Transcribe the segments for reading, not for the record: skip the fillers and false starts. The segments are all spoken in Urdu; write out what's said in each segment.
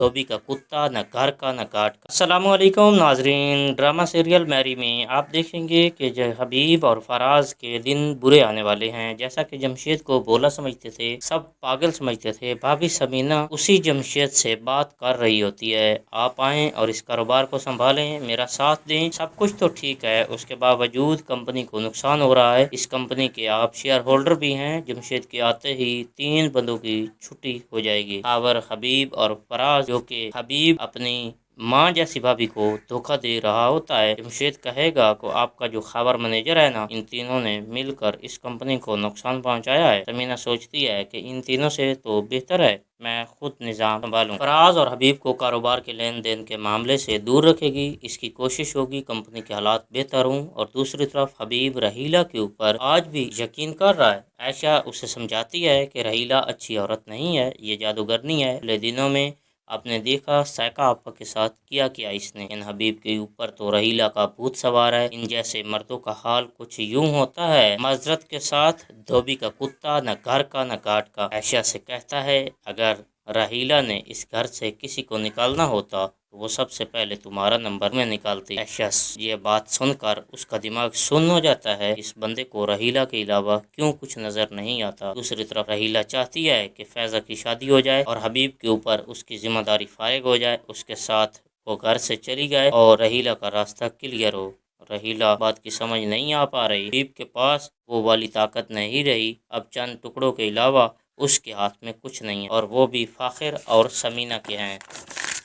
دھوبی کا کتا، نہ گھر کا نہ گھاٹ کا۔ السلام علیکم ناظرین، ڈرامہ سیریل میری میں آپ دیکھیں گے کہ حبیب اور فراز کے دن برے آنے والے ہیں۔ جیسا کہ جمشید کو بولا سمجھتے تھے، سب پاگل سمجھتے تھے، بھابی سمینا اسی جمشید سے بات کر رہی ہوتی ہے، آپ آئیں اور اس کاروبار کو سنبھالیں، میرا ساتھ دیں۔ سب کچھ تو ٹھیک ہے، اس کے باوجود کمپنی کو نقصان ہو رہا ہے۔ اس کمپنی کے آپ شیئر ہولڈر بھی ہیں۔ جمشید کے آتے ہی 3 بندوں کی چھٹی ہو جائے گی۔ خاور حبیب اور فراز، جو کہ حبیب اپنی ماں جیسی بھابی کو دھوکہ دے رہا ہوتا ہے، جمشید کہے گا کہ آپ کا جو خاور مینیجر ہے نا، ان تینوں نے مل کر اس کمپنی کو نقصان پہنچایا ہے۔ سمینا سوچتی ہے کہ ان تینوں سے تو بہتر ہے میں خود نظام سنبھالوں۔ فراز اور حبیب کو کاروبار کے لین دین کے معاملے سے دور رکھے گی، اس کی کوشش ہوگی کمپنی کے حالات بہتر ہوں۔ اور دوسری طرف حبیب رحیلہ کے اوپر آج بھی یقین کر رہا ہے۔ عائشہ اسے سمجھاتی ہے کہ رحیلہ اچھی عورت نہیں ہے، یہ جادوگرنی ہے۔ پچھلے دنوں میں آپ نے دیکھا سائقہ آپا کے ساتھ کیا اس نے۔ ان حبیب کے اوپر تو رحیلہ کا بھوت سوار ہے۔ ان جیسے مردوں کا حال کچھ یوں ہوتا ہے۔ معذرت کے ساتھ، دھوبی کا کتا، نہ گھر کا نہ گھاٹ کا۔ عائشہ سے کہتا ہے اگر رحیلہ نے اس گھر سے کسی کو نکالنا ہوتا تو وہ سب سے پہلے تمہارا نمبر میں نکالتی۔ عائشہ یہ بات سن کر اس کا دماغ سن ہو جاتا ہے، اس بندے کو رحیلہ کے علاوہ کیوں کچھ نظر نہیں آتا۔ دوسری طرف رحیلہ چاہتی ہے کہ فیضہ کی شادی ہو جائے اور حبیب کے اوپر اس کی ذمہ داری فائق ہو جائے، اس کے ساتھ وہ گھر سے چلی جائے اور رحیلہ کا راستہ کلیئر ہو۔ رحیلہ بات کی سمجھ نہیں آ پا رہی۔ حبیب کے پاس وہ والی طاقت نہیں رہی، اب چند ٹکڑوں کے علاوہ اس کے ہاتھ میں کچھ نہیں ہے، اور وہ بھی فاخر اور سمینا کے ہیں۔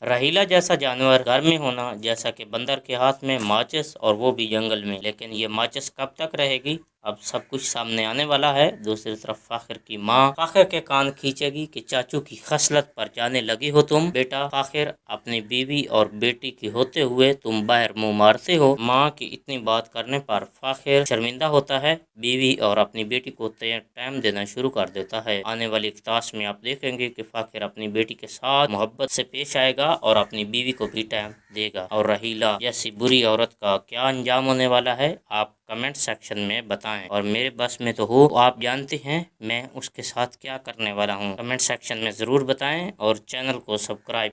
رحیلہ جیسا جانور گھر میں ہونا جیسا کہ بندر کے ہاتھ میں ماچس، اور وہ بھی جنگل میں، لیکن یہ ماچس کب تک رہے گی؟ اب سب کچھ سامنے آنے والا ہے۔ دوسری طرف فاخر کی ماں فاخر کے کان کھینچے گی کہ چاچو کی خصلت پر جانے لگی ہو تم۔ بیٹا فاخر، اپنی بیوی اور بیٹی کی ہوتے ہوئے تم باہر منہ مارتے ہو۔ ماں کی اتنی بات کرنے پر فاخر شرمندہ ہوتا ہے، بیوی اور اپنی بیٹی کو ٹائم دینا شروع کر دیتا ہے۔ آنے والی اقتباس میں آپ دیکھیں گے کہ فاخر اپنی بیٹی کے ساتھ محبت سے پیش آئے گا اور اپنی بیوی کو بھی ٹائم دے گا۔ اور رحیلہ جیسی بری عورت کا کیا انجام ہونے والا ہے، آپ کمنٹ سیکشن میں بتائیں، اور میرے بس میں تو ہو آپ جانتے ہیں میں اس کے ساتھ کیا کرنے والا ہوں۔ کمنٹ سیکشن میں ضرور بتائیں اور چینل کو سبسکرائب